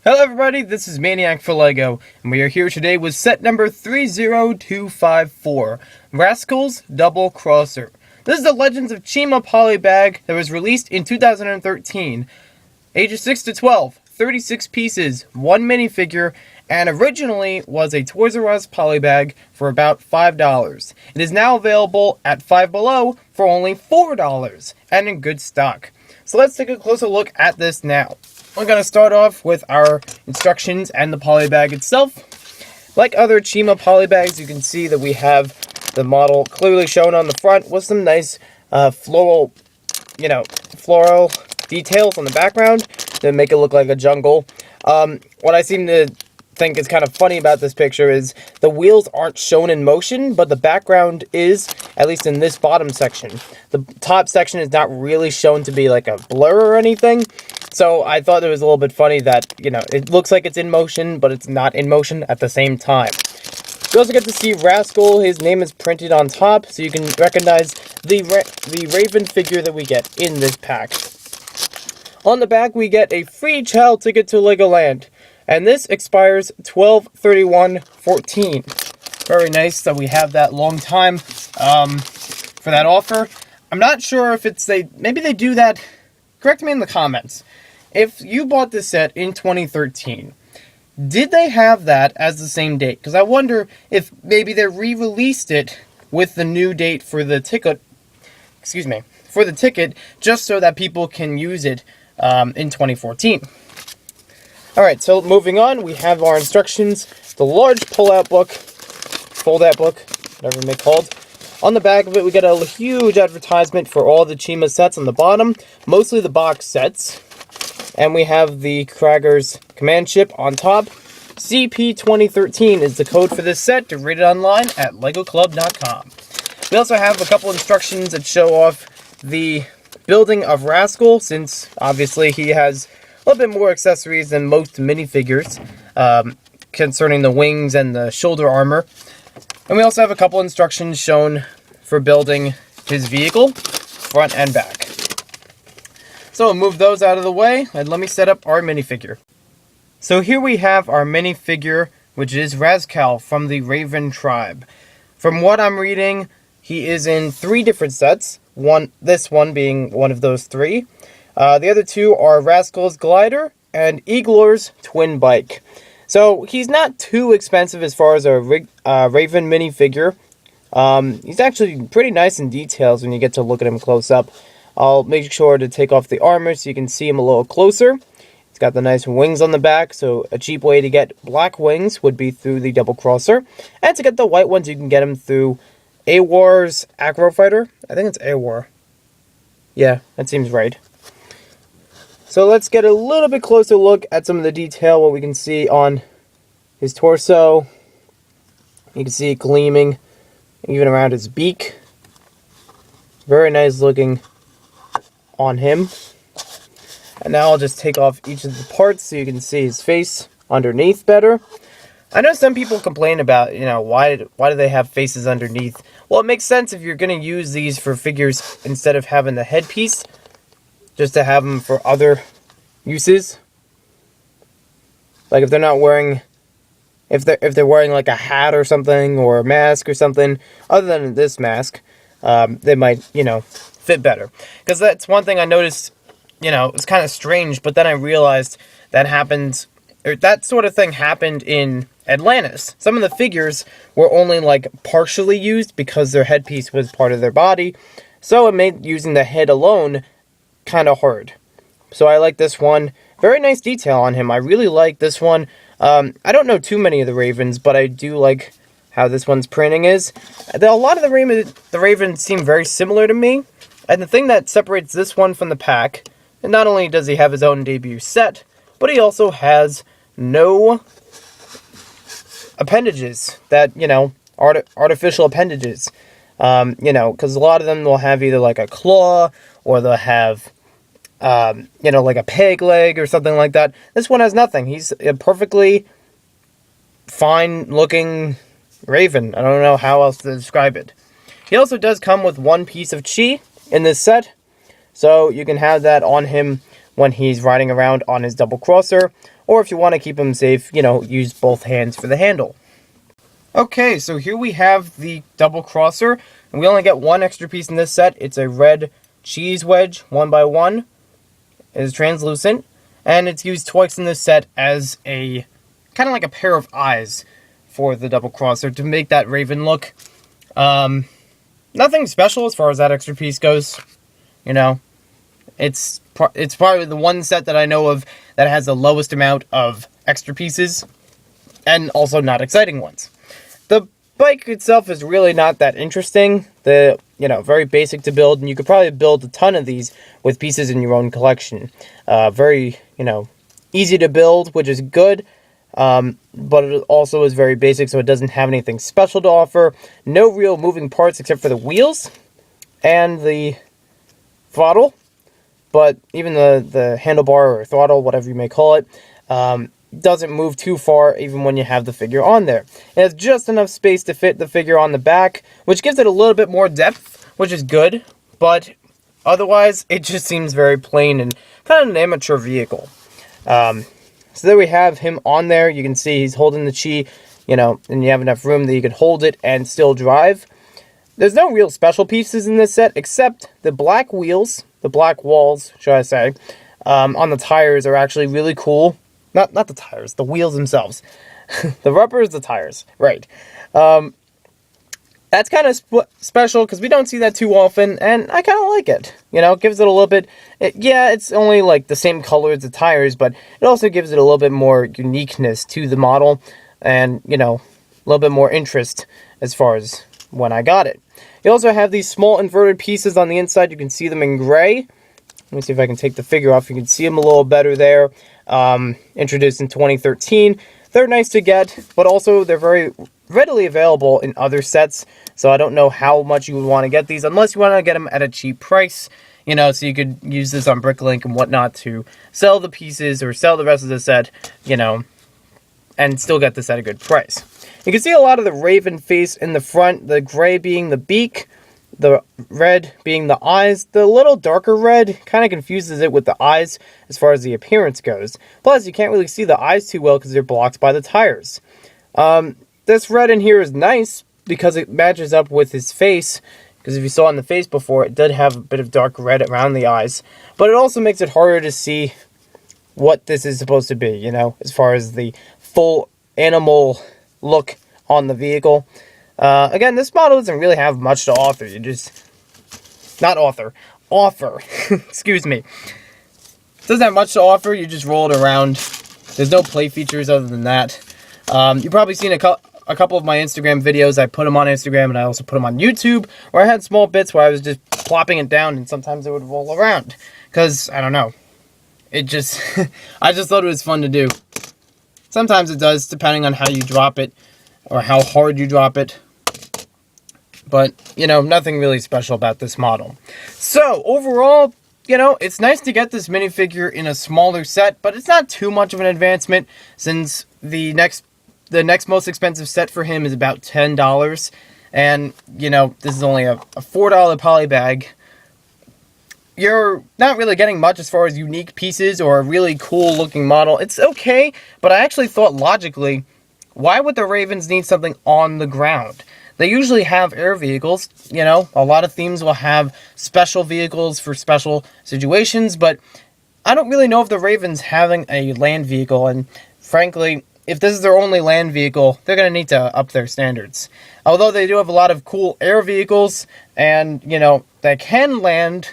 Hello everybody, this is Maniac for LEGO, and we are here today with set number 30254, Razcal's Double Crosser. This is the Legends of Chima poly bag that was released in 2013. Ages 6 to 12, 36 pieces, 1 minifigure, and originally was a Toys R Us poly bag for about $5. It is now available at Five Below for only $4, and in good stock. So let's take a closer look at this now. We're going to start off with our instructions and the poly bag itself. Like other Chima poly bags, you can see that we have the model clearly shown on the front with some nice floral details on the background that make it look like a jungle. What I seem to think is kind of funny about this picture is the wheels aren't shown in motion, but the background is, at least in this bottom section. The top section is not really shown to be like a blur or anything. So I thought it was a little bit funny that, it looks like it's in motion, but it's not in motion at the same time. You also get to see Razcal. His name is printed on top, so you can recognize the Raven figure that we get in this pack. On the back, we get a free child ticket to Legoland, and this expires 12/31/14. Very nice that we have that long time for that offer. I'm not sure if maybe they do that. Correct me in the comments. If you bought this set in 2013, did they have that as the same date? Because I wonder if maybe they re-released it with the new date for the ticket. For the ticket, just so that people can use it in 2014. Alright, so moving on, we have our instructions, the large fold-out book, whatever it may be called. On the back of it, we get a huge advertisement for all the Chima sets on the bottom, mostly the box sets. And we have the Krager's command ship on top. CP2013 is the code for this set to read it online at legoclub.com. We also have a couple instructions that show off the building of Razcal, since obviously he has a little bit more accessories than most minifigures concerning the wings and the shoulder armor. And we also have a couple instructions shown for building his vehicle, front and back. So we'll move those out of the way, and let me set up our minifigure. So here we have our minifigure, which is Razcal from the Raven tribe. From what I'm reading, he is in 3 different sets, this one being one of those 3. The other 2 are Razcal's glider and Igor's twin bike. So he's not too expensive as far as a Raven minifigure. He's actually pretty nice in details when you get to look at him close up. I'll make sure to take off the armor so you can see him a little closer. He's got the nice wings on the back, so a cheap way to get black wings would be through the double crosser. And to get the white ones, you can get them through AWAR's Acro Fighter. I think it's AWAR. Yeah, that seems right. So let's get a little bit closer look at some of the detail, what we can see on his torso. You can see it gleaming even around his beak. Very nice looking on him. And now I'll just take off each of the parts so you can see his face underneath better. I know some people complain about, why do they have faces underneath? Well, it makes sense if you're going to use these for figures instead of having the headpiece, just to have them for other uses. Like if they're not wearing, if they're wearing like a hat or something, or a mask or something, other than this mask, they might, fit better. Because that's one thing I noticed, it's kind of strange, but then I realized that sort of thing happened in Atlantis. Some of the figures were only like partially used because their headpiece was part of their body, so it made using the head alone kind of hard. So I like this one. Very nice detail on him. I really like this one. I don't know too many of the Ravens, but I do like how this one's printing is. A lot of the Ravens seem very similar to me. And the thing that separates this one from the pack, and not only does he have his own debut set, but he also has no appendages that, artificial appendages. Because a lot of them will have either like a claw, or they'll have, like a peg leg or something like that. This one has nothing. He's a perfectly fine looking Raven. I don't know how else to describe it. He also does come with 1 piece of chi in this set, so you can have that on him when he's riding around on his double crosser, or if you want to keep them safe, you know, use both hands for the handle. Okay, so here we have the double crosser, and we only get one extra piece in this set. It's a red cheese wedge, 1x1. It is translucent, and it's used twice in this set as a kind of like a pair of eyes for the double crosser to make that raven look. Nothing special as far as that extra piece goes. You know, it's probably the one set that I know of that has the lowest amount of extra pieces, and also not exciting ones. The bike itself is really not that interesting. Very basic to build, and you could probably build a ton of these with pieces in your own collection. Very, easy to build, which is good, but it also is very basic, so it doesn't have anything special to offer. No real moving parts except for the wheels and the throttle, but even the handlebar or throttle, whatever you may call it, doesn't move too far even when you have the figure on there. It has just enough space to fit the figure on the back, which gives it a little bit more depth, which is good, but otherwise it just seems very plain and kind of an amateur vehicle. So there we have him on there. You can see he's holding the Chi, and you have enough room that you can hold it and still drive. There's no real special pieces in this set except the black wheels, the black walls, should I say, on the tires are actually really cool. Not the tires, the wheels themselves. The rubber is the tires, right. That's kind of special because we don't see that too often, and I kind of like it. It gives it a little bit, it's only like the same color as the tires, but it also gives it a little bit more uniqueness to the model, and, a little bit more interest as far as when I got it. You also have these small inverted pieces on the inside. You can see them in gray. Let me see if I can take the figure off. You can see them a little better there. Introduced in 2013. They're nice to get, but also they're very readily available in other sets, so I don't know how much you would want to get these, unless you want to get them at a cheap price, so you could use this on Bricklink and whatnot to sell the pieces or sell the rest of the set, and still get this at a good price. You can see a lot of the raven face in the front, the gray being the beak, the red being the eyes. The little darker red kind of confuses it with the eyes as far as the appearance goes. Plus, you can't really see the eyes too well because they're blocked by the tires. This red in here is nice because it matches up with his face. Because if you saw in the face before, it did have a bit of dark red around the eyes. But it also makes it harder to see what this is supposed to be, as far as the full animal look on the vehicle. Again, this model doesn't really have much to offer. Offer. Excuse me. It doesn't have much to offer. You just roll it around. There's no play features other than that. You've probably seen a couple of my Instagram videos. I put them on Instagram and I also put them on YouTube, where I had small bits where I was just plopping it down and sometimes it would roll around. Because, I don't know. It just, I just thought it was fun to do. Sometimes it does, depending on how you drop it or how hard you drop it. But, nothing really special about this model. So, overall, it's nice to get this minifigure in a smaller set, but it's not too much of an advancement, since the next most expensive set for him is about $10. And, this is only a $4 poly bag. You're not really getting much as far as unique pieces or a really cool looking model. It's okay, but I actually thought logically, why would the Ravens need something on the ground? They usually have air vehicles, a lot of themes will have special vehicles for special situations, but I don't really know if the Ravens having a land vehicle, and frankly, if this is their only land vehicle, they're going to need to up their standards. Although they do have a lot of cool air vehicles, and, that can land,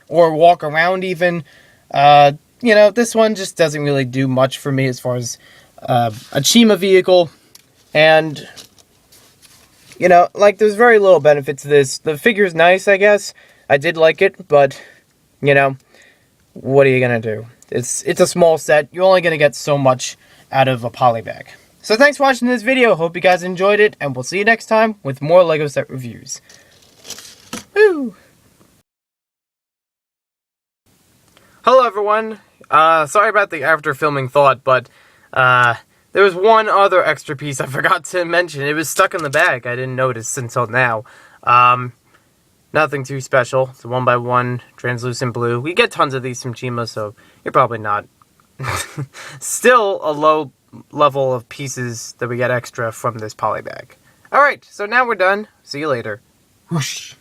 or walk around even, this one just doesn't really do much for me as far as a Chima vehicle. And, there's very little benefit to this. The figure's nice, I guess. I did like it, but, what are you going to do? It's a small set. You're only going to get so much out of a poly bag. So thanks for watching this video. Hope you guys enjoyed it, and we'll see you next time with more LEGO set reviews. Woo! Hello, everyone. Sorry about the after filming thought, but, there was one other extra piece I forgot to mention. It was stuck in the bag. I didn't notice until now. Nothing too special. It's a 1x1 translucent blue. We get tons of these from Chima, so you're probably not Still a low level of pieces that we get extra from this poly bag. Alright, so now we're done. See you later. Whoosh.